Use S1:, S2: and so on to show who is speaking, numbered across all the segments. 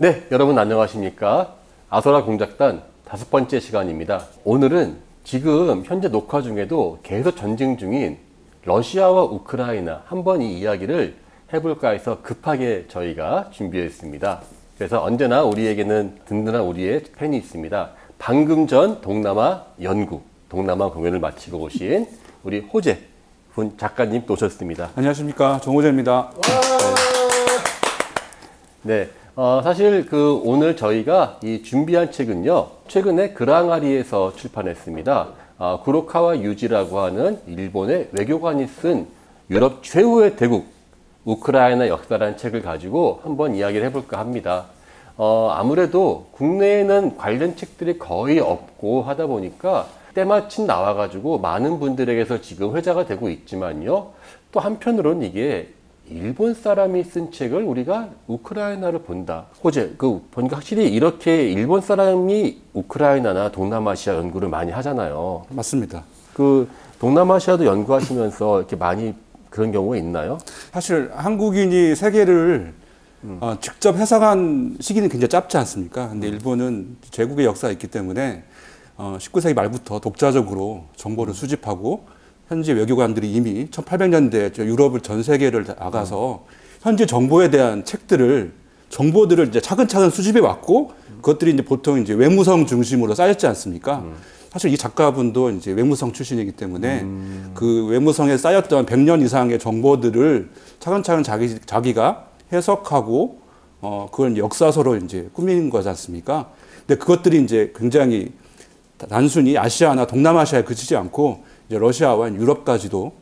S1: 네, 여러분 안녕하십니까? 아소라 공작단 5번째 시간입니다. 오늘은 지금 현재 녹화 중에도 계속 전쟁 중인 러시아와 우크라이나 한번 이 이야기를 해볼까 해서 급하게 저희가 준비했습니다. 그래서 언제나 우리에게는 든든한 우리의 팬이 있습니다. 방금 전 동남아 연구, 동남아 공연을 마치고 오신 우리 호재 분 작가님 또 오셨습니다.
S2: 안녕하십니까, 정호재입니다.
S1: 네. 사실 오늘 저희가 이 준비한 책은요, 최근에 그랑아리에서 출판했습니다. 구로카와 유지라고 하는 일본의 외교관이 쓴 유럽 최후의 대국, 우크라이나 역사라는 책을 가지고 한번 이야기를 해볼까 합니다. 아무래도 국내에는 관련 책들이 거의 없고 하다 보니까 때마침 나와가지고 많은 분들에게서 지금 회자가 되고 있지만요, 또 한편으로는 이게 일본 사람이 쓴 책을 우리가 우크라이나를 본다. 호재, 보니까 확실히 이렇게 일본 사람이 우크라이나나 동남아시아 연구를 많이 하잖아요.
S2: 맞습니다.
S1: 동남아시아도 연구하시면서 이렇게 많이 그런 경우가 있나요?
S2: 사실 한국인이 세계를 직접 해석한 시기는 굉장히 짧지 않습니까? 근데 일본은 제국의 역사가 있기 때문에 19세기 말부터 독자적으로 정보를 수집하고 현지 외교관들이 이미 1800년대 유럽을 전 세계를 나가서 현지 정보에 대한 정보들을 이제 차근차근 수집해 왔고, 그것들이 이제 보통 이제 외무성 중심으로 쌓였지 않습니까? 사실 이 작가분도 이제 외무성 출신이기 때문에 그 외무성에 쌓였던 100년 이상의 정보들을 차근차근 자기가 해석하고 그걸 역사서로 이제 꾸미는 거지 않습니까? 근데 그것들이 이제 굉장히 단순히 아시아나 동남아시아에 그치지 않고 이제 러시아와 유럽까지도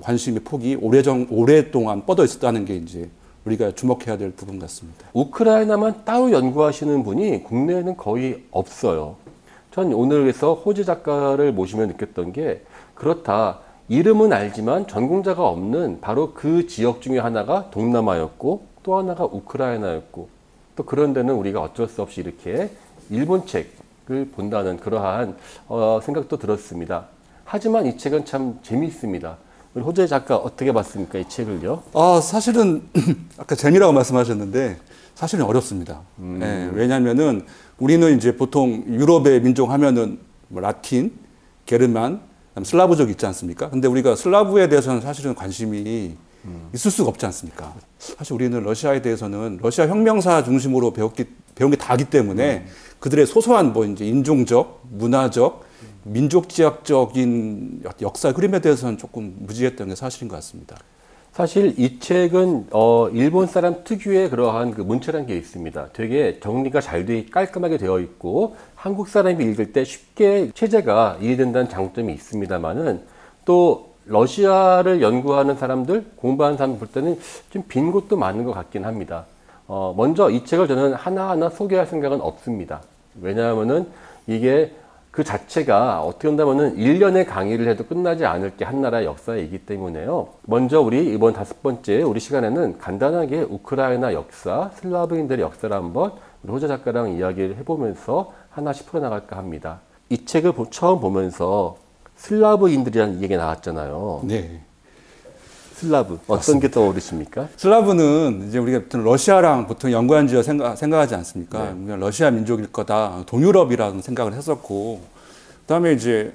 S2: 관심의 폭이 오랫동안 뻗어 있었다는 게 이제 우리가 주목해야 될 부분 같습니다.
S1: 우크라이나만 따로 연구하시는 분이 국내에는 거의 없어요. 전 오늘에서 호재 작가를 모시며 느꼈던 게, 그렇다, 이름은 알지만 전공자가 없는 바로 그 지역 중에 하나가 동남아였고 또 하나가 우크라이나였고, 또 그런 데는 우리가 어쩔 수 없이 이렇게 일본 책을 본다는 그러한 생각도 들었습니다. 하지만 이 책은 참 재미있습니다. 우리 호재 작가 어떻게 봤습니까, 이 책을요?
S2: 사실은 아까 재미라고 말씀하셨는데 사실은 어렵습니다. 네, 왜냐하면은 우리는 이제 보통 유럽의 민족 하면은 뭐 라틴, 게르만, 슬라브족 있지 않습니까? 근데 우리가 슬라브에 대해서는 사실은 관심이 있을 수가 없지 않습니까? 사실 우리는 러시아에 대해서는 러시아 혁명사 중심으로 배운 게 다기 때문에 그들의 소소한 뭐 이제 인종적, 문화적, 민족지향적인 역사 흐름에 대해서는 조금 무지했던 게 사실인 것 같습니다.
S1: 사실 이 책은 일본 사람 특유의 그러한 문체라는 게 있습니다. 되게 정리가 잘 깔끔하게 되어 있고 한국 사람이 읽을 때 쉽게 체제가 이해된다는 장점이 있습니다만은, 또 러시아를 연구하는 사람들, 공부하는 사람들 볼 때는 좀 빈 곳도 많은 것 같긴 합니다. 먼저 이 책을 저는 하나하나 소개할 생각은 없습니다. 왜냐하면은 이게 그 자체가 어떻게 본다면은 1년의 강의를 해도 끝나지 않을 게 한 나라의 역사이기 때문에요. 먼저 우리 이번 5번째 우리 시간에는 간단하게 우크라이나 역사, 슬라브인들의 역사를 한번 우리 호재 작가랑 이야기를 해보면서 하나씩 풀어나갈까 합니다. 이 책을 처음 보면서 슬라브인들이라는 얘기가 나왔잖아요.
S2: 네.
S1: 슬라브, 어떤 게 떠오르십니까?
S2: 슬라브는 이제 우리가 러시아랑 보통 연관 지어 생각하지 않습니까?
S1: 네.
S2: 러시아 민족일 거다, 동유럽이라는 생각을 했었고, 그다음에 이제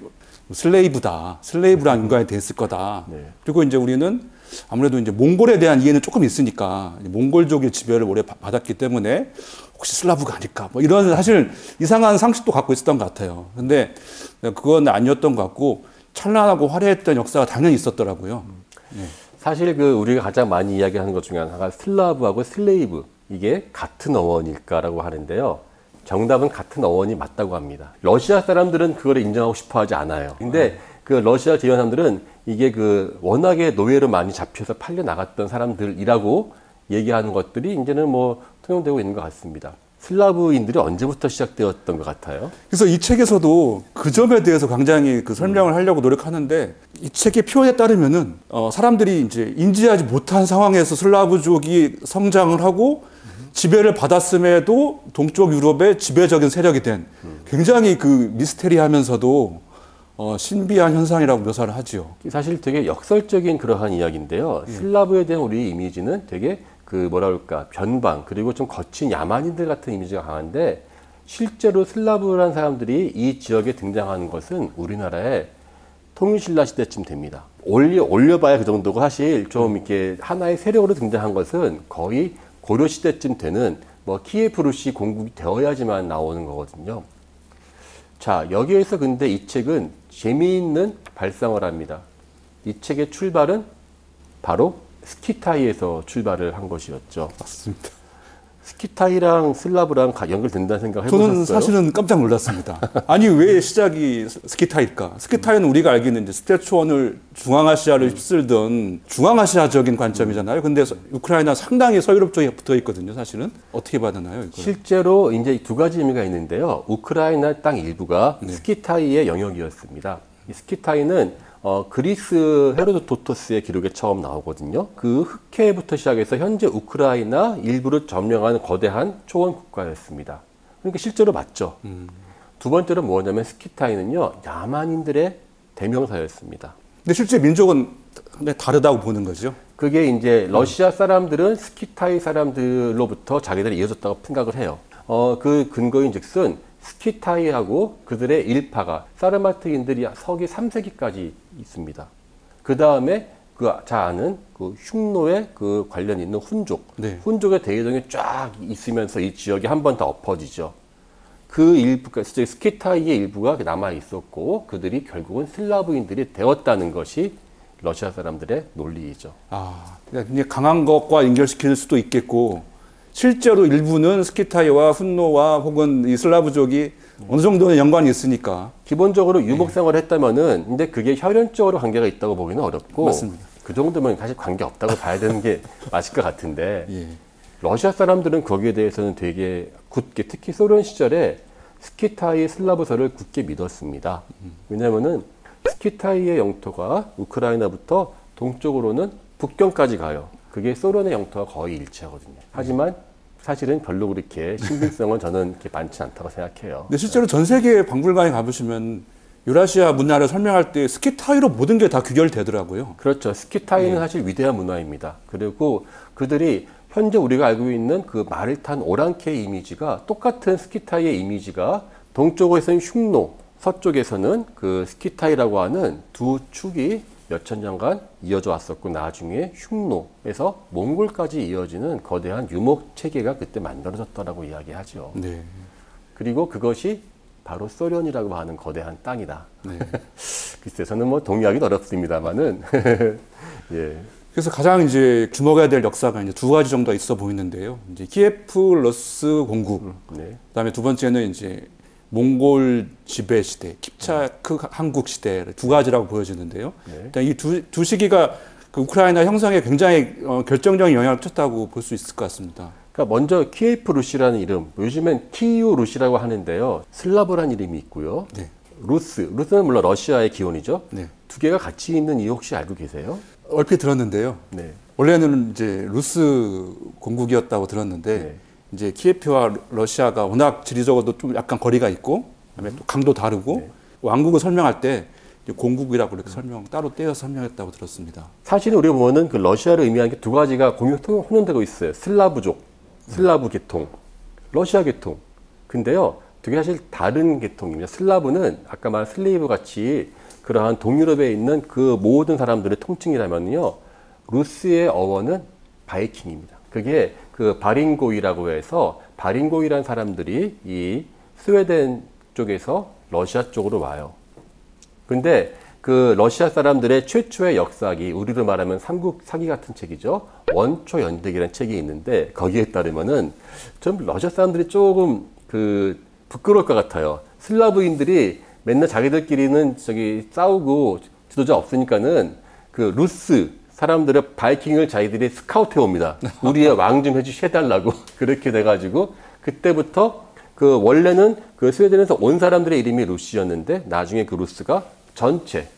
S2: 슬레이브랑 연관이 돼 있을 거다.
S1: 네.
S2: 그리고 이제 우리는 아무래도 이제 몽골에 대한 이해는 조금 있으니까 몽골족의 지배를 오래 받았기 때문에 혹시 슬라브가 아닐까, 뭐 이런 사실 이상한 상식도 갖고 있었던 것 같아요. 근데 그건 아니었던 것 같고 찬란하고 화려했던 역사가 당연히 있었더라고요. 네.
S1: 사실 우리가 가장 많이 이야기하는 것 중에 하나가 슬라브하고 슬레이브, 이게 같은 어원일까라고 하는데요. 정답은 같은 어원이 맞다고 합니다. 러시아 사람들은 그걸 인정하고 싶어 하지 않아요. 근데 러시아 제외 사람들은 이게 워낙에 노예로 많이 잡혀서 팔려 나갔던 사람들이라고 얘기하는 것들이 이제는 뭐 통용되고 있는 것 같습니다. 슬라브인들이 언제부터 시작되었던 것 같아요?
S2: 그래서 이 책에서도 그 점에 대해서 굉장히 설명을 하려고 노력하는데, 이 책의 표현에 따르면은 사람들이 이제 인지하지 못한 상황에서 슬라브족이 성장을 하고 지배를 받았음에도 동쪽 유럽의 지배적인 세력이 된 굉장히 미스테리하면서도 신비한 현상이라고 묘사를 하죠.
S1: 사실 되게 역설적인 그러한 이야기인데요. 슬라브에 대한 우리 이미지는 되게 그 뭐라 그럴까 변방 그리고 좀 거친 야만인들 같은 이미지가 강한데 실제로 슬라브란 사람들이 이 지역에 등장하는 것은 우리나라의 통일신라 시대쯤 됩니다. 올려봐야 그 정도고 사실 좀 이렇게 하나의 세력으로 등장한 것은 거의 고려 시대쯤 되는 뭐 키예프 루시 공국이 되어야지만 나오는 거거든요. 자, 여기에서 근데 이 책은 재미있는 발상을 합니다. 이 책의 출발은 바로 스키타이에서 출발을 한 것이었죠.
S2: 맞습니다.
S1: 스키타이랑 슬라브랑 연결된다는 생각 해보셨어요?
S2: 저는 사실은 깜짝 놀랐습니다. 아니 왜 시작이 스키타이일까? 스키타이는 우리가 알기는 이제 스테츠원을 중앙아시아를 휩쓸던 중앙아시아적인 관점이잖아요. 근데 우크라이나 상당히 서유럽 쪽에 붙어 있거든요. 사실은 어떻게 받았나요? 이걸?
S1: 실제로 이제 두 가지 의미가 있는데요. 우크라이나 땅 일부가 스키타이의 영역이었습니다. 이 스키타이는 그리스 헤로도토스의 기록에 처음 나오거든요. 그 흑해부터 시작해서 현재 우크라이나 일부를 점령하는 거대한 초원 국가였습니다. 그러니까 실제로 맞죠. 두 번째로 뭐냐면 스키타이는요, 야만인들의 대명사였습니다.
S2: 근데 실제 민족은 다르다고 보는 거죠.
S1: 그게 이제 러시아 사람들은 스키타이 사람들로부터 자기들이 이어졌다고 생각을 해요. 그 근거인즉슨 스키타이하고 그들의 일파가 사르마트인들이 서기 3세기까지 있습니다. 그 다음에 그 잘 아는 그 흉노에 그 관련 있는 훈족,
S2: 네.
S1: 훈족의 대이동이 쫙 있으면서 이 지역이 한 번 더 엎어지죠. 그 일부가 스키타이의 일부가 남아 있었고 그들이 결국은 슬라브인들이 되었다는 것이 러시아 사람들의 논리이죠.
S2: 아, 그러니까 강한 것과 연결시킬 수도 있겠고 실제로 일부는 스키타이와 훈노와 혹은 이 슬라브족이 어느 정도는 연관이 있으니까
S1: 기본적으로 유목생활을 했다면은 근데 그게 혈연적으로 관계가 있다고 보기는 어렵고
S2: 맞습니다.
S1: 그 정도면 사실 관계 없다고 봐야 되는 게 맞을 것 같은데
S2: 예.
S1: 러시아 사람들은 거기에 대해서는 되게 굳게 특히 소련 시절에 스키타이 슬라브서를 굳게 믿었습니다. 왜냐하면은 스키타이의 영토가 우크라이나부터 동쪽으로는 북경까지 가요. 그게 소련의 영토와 거의 일치하거든요. 하지만 사실은 별로 그렇게 신빙성은 저는 그렇게 많지 않다고 생각해요.
S2: 근데 실제로 전 세계 박물관에 가보시면 유라시아 문화를 설명할 때 스키타이로 모든 게 다 귀결되더라고요.
S1: 그렇죠. 스키타이는 사실 위대한 문화입니다. 그리고 그들이 현재 우리가 알고 있는 그 말을 탄 오랑캐의 이미지가 똑같은 스키타이의 이미지가 동쪽에서는 흉노, 서쪽에서는 그 스키타이라고 하는 두 축이 몇천 년간 이어져 왔었고 나중에 흉노에서 몽골까지 이어지는 거대한 유목 체계가 그때 만들어졌다라고 이야기하죠.
S2: 네.
S1: 그리고 그것이 바로 소련이라고 하는 거대한 땅이다.
S2: 네.
S1: 글쎄 저는 뭐 동의하기는 어렵습니다만은 예.
S2: 그래서 가장 이제 주목해야 될 역사가 이제 두 가지 정도 있어 보이는데요. 이제 키예프 러스 공국,
S1: 네.
S2: 그다음에 두 번째는 이제 몽골 지배 시대, 킵차크 한국 시대 두 가지라고 보여지는데요.
S1: 네.
S2: 일단 이 두 시기가 그 우크라이나 형성에 굉장히 결정적인 영향을 미쳤다고 볼 수 있을 것 같습니다.
S1: 그러니까 먼저 키예프 루시라는 이름, 요즘엔 키이우 루시라고 하는데요. 슬라브란 이름이 있고요.
S2: 네.
S1: 루스는 물론 러시아의 기원이죠.
S2: 네.
S1: 두 개가 같이 있는 이유 혹시 알고 계세요?
S2: 얼핏 들었는데요.
S1: 네.
S2: 원래는 이제 루스 공국이었다고 들었는데
S1: 네.
S2: 이제 키예프와 러시아가 워낙 지리적으로도 좀 약간 거리가 있고 그다음에 또 강도 다르고
S1: 네.
S2: 왕국을 설명할 때 이제 공국이라고 이렇게 따로 떼어서 설명했다고 들었습니다.
S1: 사실은 우리가 보면은 그 러시아를 의미하는 게 두 가지가 혼용되고 있어요. 슬라브족, 슬라브 계통, 러시아 계통. 근데요, 두 개 사실 다른 계통입니다. 슬라브는 아까 말한 슬레이브 같이 그러한 동유럽에 있는 그 모든 사람들의 통칭이라면요, 루스의 어원은 바이킹입니다. 그게 그 바링고이라고 해서 바링고이라는 사람들이 이 스웨덴 쪽에서 러시아 쪽으로 와요. 근데 그 러시아 사람들의 최초의 역사기, 우리로 말하면 삼국 사기 같은 책이죠. 원초 연대기라는 책이 있는데 거기에 따르면은 좀 러시아 사람들이 조금 그 부끄러울 것 같아요. 슬라브인들이 맨날 자기들끼리는 저기 싸우고 지도자 없으니까는 그 루스 사람들의 바이킹을 자기들이 스카우트해 옵니다. 우리의 왕 좀 해달라고. 그렇게 돼가지고 그때부터 그 원래는 그 스웨덴에서 온 사람들의 이름이 루시였는데 나중에 그 루스가 전체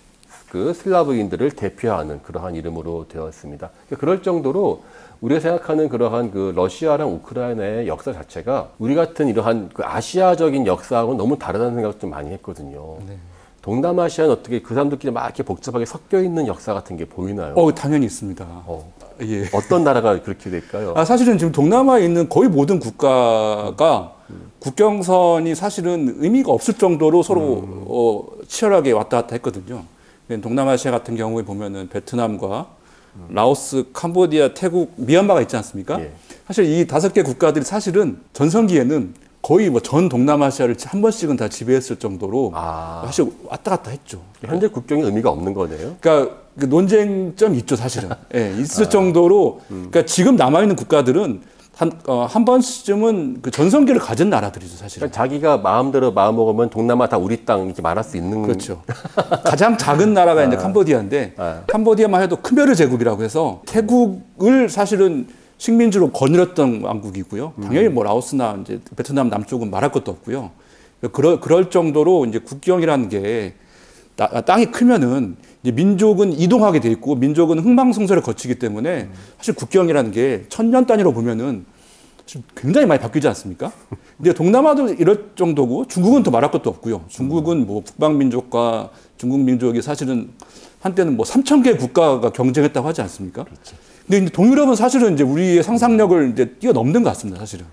S1: 그 슬라브인들을 대표하는 그러한 이름으로 되었습니다. 그럴 정도로 우리가 생각하는 그러한 그 러시아랑 우크라이나의 역사 자체가 우리 같은 이러한 그 아시아적인 역사하고는 너무 다르다는 생각을 좀 많이 했거든요.
S2: 네.
S1: 동남아시아는 어떻게 그 사람들끼리 막 이렇게 복잡하게 섞여 있는 역사 같은 게 보이나요?
S2: 당연히 있습니다. 예.
S1: 어떤 나라가 그렇게 될까요?
S2: 사실은 지금 동남아에 있는 거의 모든 국가가 국경선이 사실은 의미가 없을 정도로 서로 치열하게 왔다 갔다 했거든요. 동남아시아 같은 경우에 보면은 베트남과 라오스, 캄보디아, 태국, 미얀마가 있지 않습니까?
S1: 예.
S2: 사실 이 5개 국가들이 사실은 전성기에는 거의 뭐 전 동남아시아를 한 번씩은 다 지배했을 정도로 사실 왔다 갔다 했죠.
S1: 현재 국경이 의미가 없는 거네요.
S2: 그러니까 그 논쟁점이 있죠, 사실은. 예, 있을 정도로. 그러니까 지금 남아 있는 국가들은 한 번쯤은 그 전성기를 가진 나라들이죠, 사실은.
S1: 그러니까 자기가 마음대로 마음 먹으면 동남아 다 우리 땅 이렇게 말할 수 있는.
S2: 그렇죠. 가장 작은 나라가 이제 캄보디아인데 캄보디아만 해도 크메르 제국이라고 해서 태국을 사실은 식민지로 거느렸던 왕국이고요. 당연히 뭐 라오스나 이제 베트남 남쪽은 말할 것도 없고요. 그럴 정도로 이제 국경이라는 게 땅이 크면은 이제 민족은 이동하게 돼 있고 민족은 흥망성쇠를 거치기 때문에 사실 국경이라는 게 천년 단위로 보면은 굉장히 많이 바뀌지 않습니까? 근데 동남아도 이럴 정도고 중국은 더 말할 것도 없고요. 중국은 뭐 북방민족과 중국 민족이 사실은 한때는 뭐 3,000개 국가가 경쟁했다고 하지 않습니까?
S1: 그렇죠.
S2: 근데 이제 동유럽은 사실은 이제 우리의 상상력을 이제 뛰어넘는 것 같습니다, 사실은.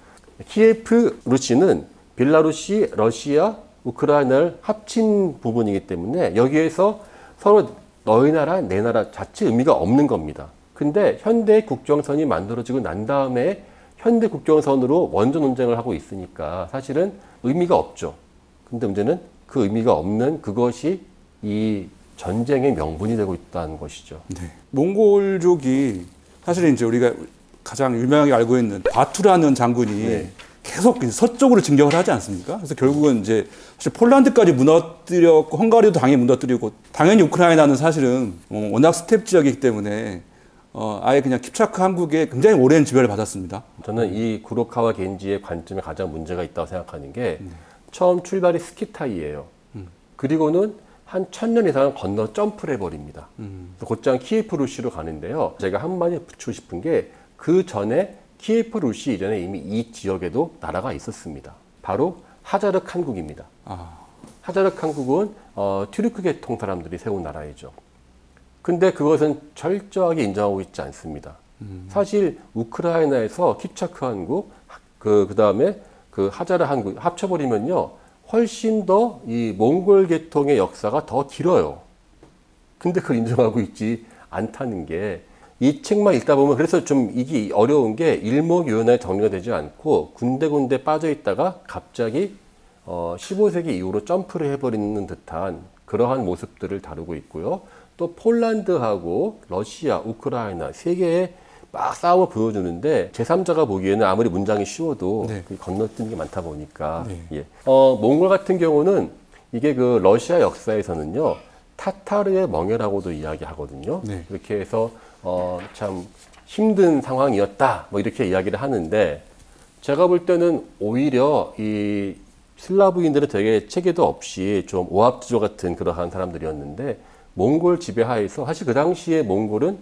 S1: 키예프 루시는 벨라루시, 러시아, 우크라이나를 합친 부분이기 때문에 여기에서 서로 너희 나라, 내 나라 자체 의미가 없는 겁니다. 근데 현대 국경선이 만들어지고 난 다음에 현대 국경선으로 원조 논쟁을 하고 있으니까 사실은 의미가 없죠. 근데 문제는 그 의미가 없는 그것이 이 전쟁의 명분이 되고 있다는 것이죠.
S2: 네. 몽골족이 사실 이제 우리가 가장 유명하게 알고 있는 바투라는 장군이 계속 서쪽으로 진격을 하지 않습니까? 그래서 결국은 이제 사실 폴란드까지 무너뜨렸고 헝가리도 당연히 무너뜨리고 당연히 우크라이나는 사실은 워낙 스텝 지역이기 때문에 아예 그냥 킵차크 한국에 굉장히 오랜 지배를 받았습니다.
S1: 저는 이 구로카와 겐지의 관점에 가장 문제가 있다고 생각하는 게 처음 출발이 스키타이예요. 그리고는 한 1000년 이상은 건너 점프를 해버립니다. 곧장 키예프 루시로 가는데요. 제가 한마디 붙이고 싶은 게 그 전에 키예프 루시 이전에 이미 이 지역에도 나라가 있었습니다. 바로 하자르크 한국입니다. 하자르크 한국은 튀르크 계통 사람들이 세운 나라이죠. 근데 그것은 철저하게 인정하고 있지 않습니다. 사실 우크라이나에서 킵차크 한국, 그다음에 그 하자르 한국 합쳐버리면요. 훨씬 더 이 몽골 계통의 역사가 더 길어요. 근데 그걸 인정하고 있지 않다는 게 이 책만 읽다 보면 그래서 좀 이게 어려운 게 일목요연하게 정리가 되지 않고 군데군데 빠져 있다가 갑자기 15세기 이후로 점프를 해버리는 듯한 그러한 모습들을 다루고 있고요. 또 폴란드하고 러시아, 우크라이나 세 개의 막 싸움을 보여주는데 제3자가 보기에는 아무리 문장이 쉬워도 건너뛰는 게 많다 보니까 몽골 같은 경우는 이게 그 러시아 역사에서는요 타타르의 멍에라고도 이야기하거든요. 그렇게 해서 참 힘든 상황이었다 뭐 이렇게 이야기를 하는데 제가 볼 때는 오히려 이 슬라브인들은 되게 체계도 없이 좀 오합지졸 같은 그러한 사람들이었는데 몽골 지배하에서 사실 그 당시에 몽골은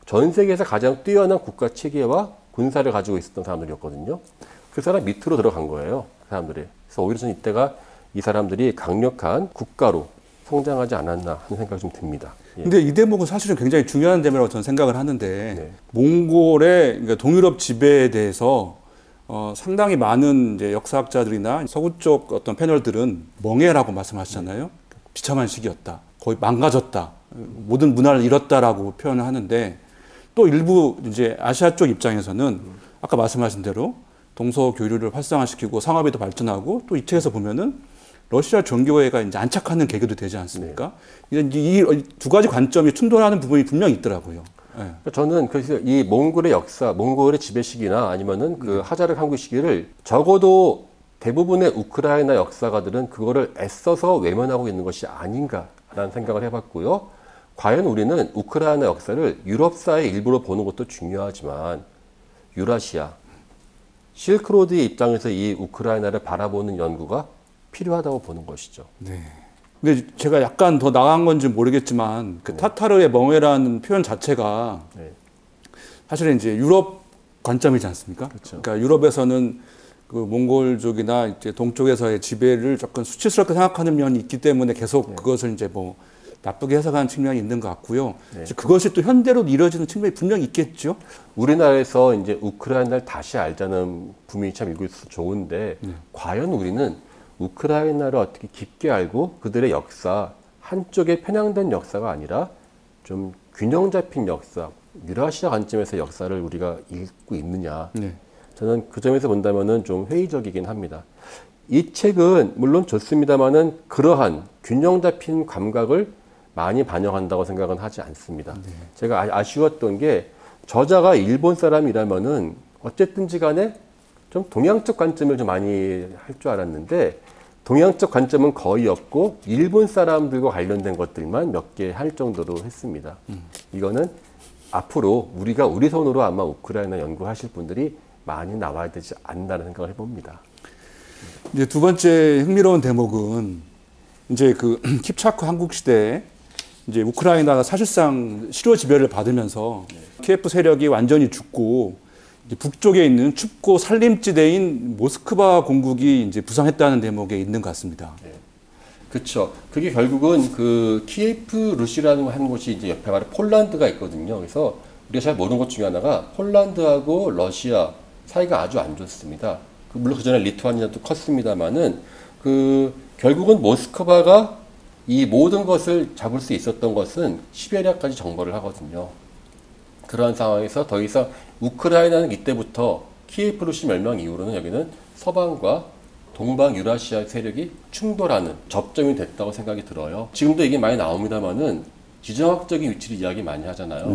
S1: 전 세계에서 가장 뛰어난 국가 체계와 군사를 가지고 있었던 사람들이었거든요. 그 사람 밑으로 들어간 거예요. 그 사람들이. 그래서 오히려 저는 이때가 이 사람들이 강력한 국가로 성장하지 않았나 하는 생각이 좀 듭니다.
S2: 근데 이 대목은 사실은 굉장히 중요한 대목이라고 저는 생각을 하는데 몽골의 그러니까 동유럽 지배에 대해서 상당히 많은 이제 역사학자들이나 서구 쪽 어떤 패널들은 멍해라고 말씀하시잖아요. 비참한 시기였다. 거의 망가졌다. 모든 문화를 잃었다라고 표현을 하는데 또 일부 이제 아시아 쪽 입장에서는 아까 말씀하신 대로 동서 교류를 활성화시키고 상업이 더 발전하고 또 이 책에서 보면은 러시아 종교회가 이제 안착하는 계기도 되지 않습니까? 이 두 가지 관점이 충돌하는 부분이 분명히 있더라고요.
S1: 저는 그래서 이 몽골의 역사, 몽골의 지배 시기나 아니면은 그 하자르크 한국 시기를 적어도 대부분의 우크라이나 역사가들은 그거를 애써서 외면하고 있는 것이 아닌가라는 생각을 해봤고요. 과연 우리는 우크라이나 역사를 유럽사의 일부로 보는 것도 중요하지만 유라시아, 실크로드의 입장에서 이 우크라이나를 바라보는 연구가 필요하다고 보는 것이죠.
S2: 네. 근데 제가 약간 더 나간 건지 모르겠지만 그 타타르의 멍해라는 표현 자체가 사실은 이제 유럽 관점이지 않습니까? 그렇죠. 그러니까 유럽에서는 그 몽골족이나 이제 동쪽에서의 지배를 조금 수치스럽게 생각하는 면이 있기 때문에 계속 그것을 이제 뭐 나쁘게 해석하는 측면이 있는 것 같고요. 그것이 또 현대로 이루어지는 측면이 분명히 있겠죠.
S1: 우리나라에서 이제 우크라이나를 다시 알자는 분명히 참 읽을 수 좋은데 과연 우리는 우크라이나를 어떻게 깊게 알고 그들의 역사, 한쪽에 편향된 역사가 아니라 좀 균형 잡힌 역사, 유라시아 관점에서 역사를 우리가 읽고 있느냐. 저는 그 점에서 본다면은 좀 회의적이긴 합니다. 이 책은 물론 좋습니다만은 그러한 균형 잡힌 감각을 많이 반영한다고 생각은 하지 않습니다. 제가 아쉬웠던 게 저자가 일본 사람이라면은 어쨌든지 간에 좀 동양적 관점을 좀 많이 할 줄 알았는데 동양적 관점은 거의 없고 일본 사람들과 관련된 것들만 몇 개 할 정도로 했습니다. 이거는 앞으로 우리 손으로 아마 우크라이나 연구하실 분들이 많이 나와야 되지 않나라는 생각을 해봅니다.
S2: 이제 두 번째 흥미로운 대목은 이제 그 킵차크 한국 시대에 이제 우크라이나가 사실상 실효 지배를 받으면서 키예프 세력이 완전히 죽고 이제 북쪽에 있는 춥고 산림지대인 모스크바 공국이 이제 부상했다는 대목에 있는 것 같습니다.
S1: 그렇죠. 그게 결국은 그 키예프 루시라는 한 곳이 이제 옆에 바로 폴란드가 있거든요. 그래서 우리가 잘 모르는 것 중에 하나가 폴란드하고 러시아 사이가 아주 안 좋습니다. 물론 그 전에 리투아니아도 컸습니다만은 그 결국은 모스크바가 이 모든 것을 잡을 수 있었던 것은 시베리아까지 정벌을 하거든요. 그러한 상황에서 더 이상 우크라이나는 이때부터 키예프 루시 멸망 이후로는 여기는 서방과 동방 유라시아 세력이 충돌하는 접점이 됐다고 생각이 들어요. 지금도 이게 많이 나옵니다만은 지정학적인 위치를 이야기 많이 하잖아요.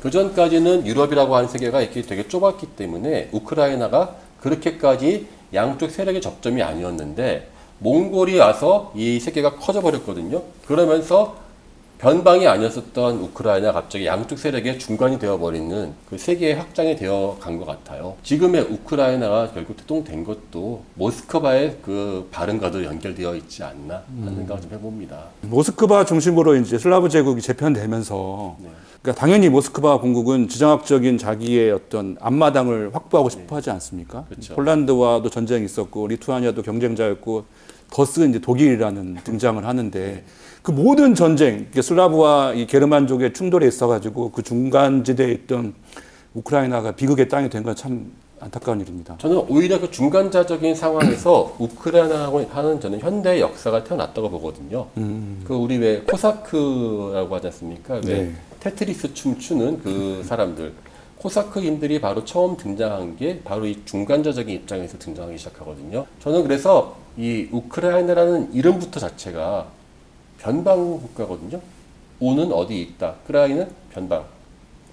S1: 그 전까지는 유럽이라고 하는 세계가 이렇게 되게 좁았기 때문에 우크라이나가 그렇게까지 양쪽 세력의 접점이 아니었는데 몽골이 와서 이 세계가 커져 버렸거든요. 그러면서 변방이 아니었었던 우크라이나가 갑자기 양쪽 세력의 중간이 되어버리는 그 세계의 확장이 되어 간 것 같아요. 지금의 우크라이나가 결국 태동된 것도 모스크바의 그 발음과도 연결되어 있지 않나 하는 생각을 좀 해봅니다.
S2: 모스크바 중심으로 이제 슬라브 제국이 재편되면서 그러니까 당연히 모스크바 공국은 지정학적인 자기의 어떤 앞마당을 확보하고 싶어 하지 않습니까?
S1: 그렇죠.
S2: 폴란드와도 전쟁이 있었고 리투아니아도 경쟁자였고 더스 이제 독일이라는 등장을 하는데 그 모든 전쟁, 슬라브와 이 게르만족의 충돌에 있어가지고 그 중간지대에 있던 우크라이나가 비극의 땅이 된 건 참 안타까운 일입니다.
S1: 저는 오히려 그 중간자적인 상황에서 우크라이나하고 하는 저는 현대의 역사가 태어났다고 보거든요. 그 우리 왜 코사크라고 하지 않습니까? 왜 테트리스 춤추는 그 사람들. 코사크인들이 바로 처음 등장한 게 바로 이 중간자적인 입장에서 등장하기 시작하거든요. 저는 그래서 이 우크라이나라는 이름부터 자체가 변방 국가거든요. 오는 어디 있다. 크라이는 변방.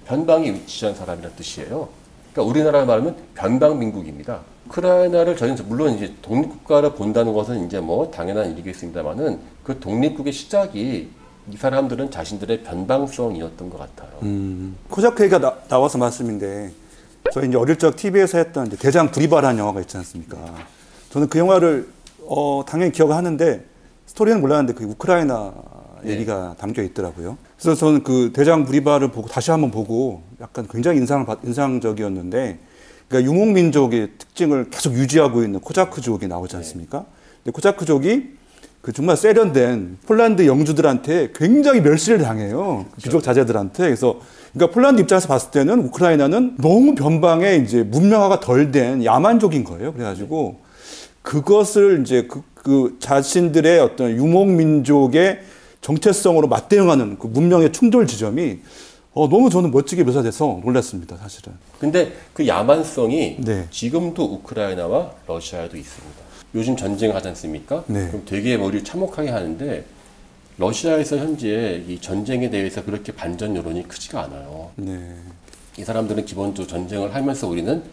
S1: 변방에 위치한 사람이라는 뜻이에요. 그러니까 우리나라 말하면 변방민국입니다. 우크라이나를 저희는 물론 이제 독립국가를 본다는 것은 이제 뭐 당연한 일이겠습니다만은 그 독립국의 시작이 이 사람들은 자신들의 변방성이었던 것 같아요.
S2: 코자크 얘기가 나와서 말씀인데 저희 이제 어릴 적 TV에서 했던 이제 대장 브리바라는 영화가 있지 않습니까? 저는 그 영화를 당연히 기억을 하는데 스토리는 몰랐는데 그 우크라이나 얘기가 담겨 있더라고요. 그래서 저는 그 대장 브리바를 보고 다시 한번 보고 약간 굉장히 인상적이었는데 그러니까 유목민족의 특징을 계속 유지하고 있는 코자크족이 나오지 않습니까? 근데 코자크족이 그 정말 세련된 폴란드 영주들한테 굉장히 멸시를 당해요. 그렇죠. 귀족 자제들한테. 그래서 그러니까 폴란드 입장에서 봤을 때는 우크라이나는 너무 변방에 이제 문명화가 덜 된 야만족인 거예요. 그래가지고 그것을 이제 그 자신들의 어떤 유목민족의 정체성으로 맞대응하는 그 문명의 충돌 지점이 너무 저는 멋지게 묘사돼서 놀랐습니다, 사실은.
S1: 근데 그 야만성이 지금도 우크라이나와 러시아에도 있습니다. 요즘 전쟁을 하지 않습니까? 그럼 되게 머리를 참혹하게 하는데 러시아에서 현재 이 전쟁에 대해서 그렇게 반전 여론이 크지가 않아요. 이 사람들은 기본적으로 전쟁을 하면서 우리는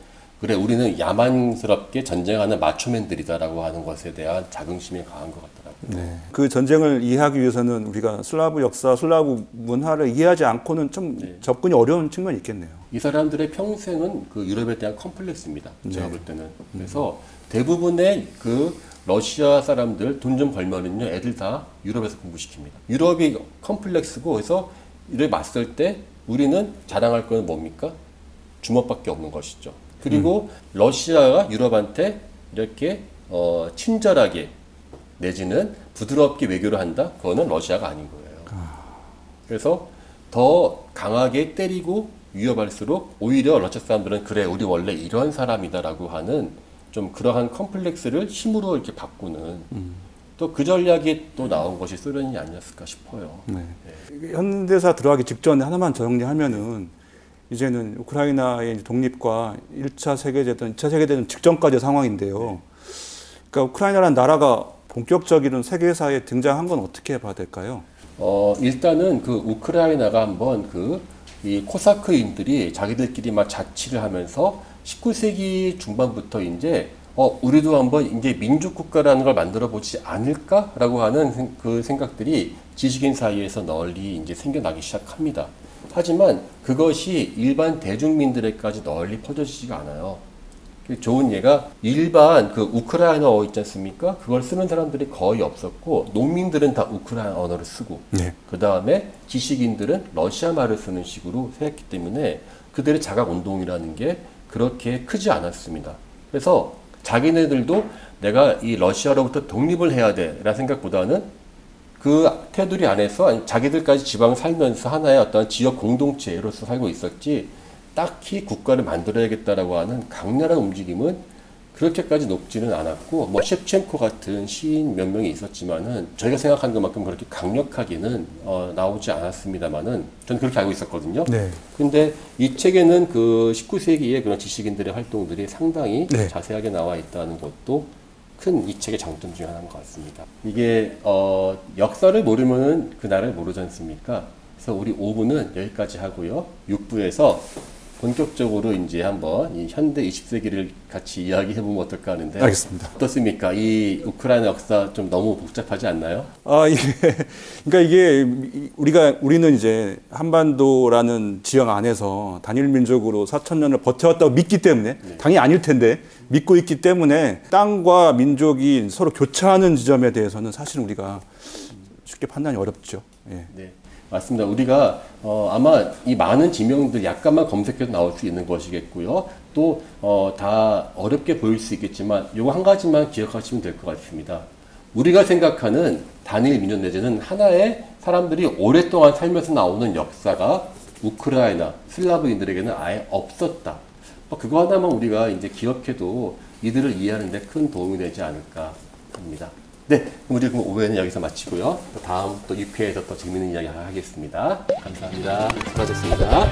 S1: 야만스럽게 전쟁하는 마초맨들이다라고 하는 것에 대한 자긍심이 강한 것 같더라고요.
S2: 그 전쟁을 이해하기 위해서는 우리가 슬라브 역사, 슬라브 문화를 이해하지 않고는 좀 접근이 어려운 측면이 있겠네요.
S1: 이 사람들의 평생은 그 유럽에 대한 컴플렉스입니다. 제가 볼 때는. 그래서 대부분의 그 러시아 사람들 돈 좀 벌면은요, 애들 다 유럽에서 공부시킵니다. 유럽이 컴플렉스고, 그래서 이를 맞설 때 우리는 자랑할 건 뭡니까? 주먹밖에 없는 것이죠. 그리고 러시아가 유럽한테 이렇게 친절하게 내지는 부드럽게 외교를 한다? 그거는 러시아가 아닌 거예요. 그래서 더 강하게 때리고 위협할수록 오히려 러시아 사람들은 그래 우리 원래 이런 사람이다라고 하는 좀 그러한 컴플렉스를 힘으로 이렇게 바꾸는 또 그 전략이 또 나온 것이 소련이 아니었을까 싶어요.
S2: 네. 현대사 들어가기 직전에 하나만 정리하면은 이제는 우크라이나의 독립과 1차 세계대전, 2차 세계대전 직전까지의 상황인데요. 그러니까 우크라이나라는 나라가 본격적인 세계사에 등장한 건 어떻게 봐야 될까요?
S1: 일단은 그 우크라이나가 한번 이 코사크인들이 자기들끼리 막 자치를 하면서 19세기 중반부터 이제 우리도 한번 이제 민족 국가라는 걸 만들어 보지 않을까라고 하는 그 생각들이 지식인 사이에서 널리 이제 생겨나기 시작합니다. 하지만 그것이 일반 대중민들에까지 널리 퍼져지지가 않아요. 좋은 예가 일반 그 우크라이나어 있지 않습니까? 그걸 쓰는 사람들이 거의 없었고 농민들은 다 우크라이나 언어를 쓰고
S2: 네.
S1: 그 다음에 지식인들은 러시아 말을 쓰는 식으로 했기 때문에 그들의 자각운동이라는 게 그렇게 크지 않았습니다. 그래서 자기네들도 내가 이 러시아로부터 독립을 해야 돼 라는 생각보다는 그 테두리 안에서 자기들까지 지방 살면서 하나의 어떤 지역 공동체로서 살고 있었지 딱히 국가를 만들어야겠다라고 하는 강렬한 움직임은 그렇게까지 높지는 않았고 뭐 셰프첸코 같은 시인 몇 명이 있었지만은 저희가 생각한 것만큼 그렇게 강력하게는 나오지 않았습니다만은 저는 그렇게 알고 있었거든요.
S2: 네.
S1: 근데 이 책에는 그 19세기의 그런 지식인들의 활동들이 상당히
S2: 네.
S1: 자세하게 나와 있다는 것도 큰 이 책의 장점 중에 하나인 것 같습니다. 이게 역사를 모르면은 그 나라를 모르지 않습니까? 그래서 우리 5부는 여기까지 하고요. 6부에서 본격적으로 이제 한번 이 현대 20세기를 같이 이야기해보면 어떨까 하는데.
S2: 알겠습니다.
S1: 어떻습니까? 이 우크라이나 역사 좀 너무 복잡하지 않나요?
S2: 그러니까 우리는 이제 한반도라는 지형 안에서 단일 민족으로 4,000년을 버텨왔다고 믿기 때문에 당연히 아닐 텐데 믿고 있기 때문에 땅과 민족이 서로 교차하는 지점에 대해서는 사실 우리가 쉽게 판단이 어렵죠. 예.
S1: 네. 맞습니다. 우리가 아마 이 많은 지명들 약간만 검색해도 나올 수 있는 것이겠고요. 또 다 어렵게 보일 수 있겠지만 요거 한 가지만 기억하시면 될 것 같습니다. 우리가 생각하는 단일 민족 내지는 하나의 사람들이 오랫동안 살면서 나오는 역사가 우크라이나, 슬라브인들에게는 아예 없었다. 그거 하나만 우리가 이제 기억해도 이들을 이해하는 데 큰 도움이 되지 않을까 합니다. 네, 그럼 우리 5회는 여기서 마치고요. 다음 또 6회에서 또 재밌는 이야기 하겠습니다. 감사합니다. 수고하셨습니다.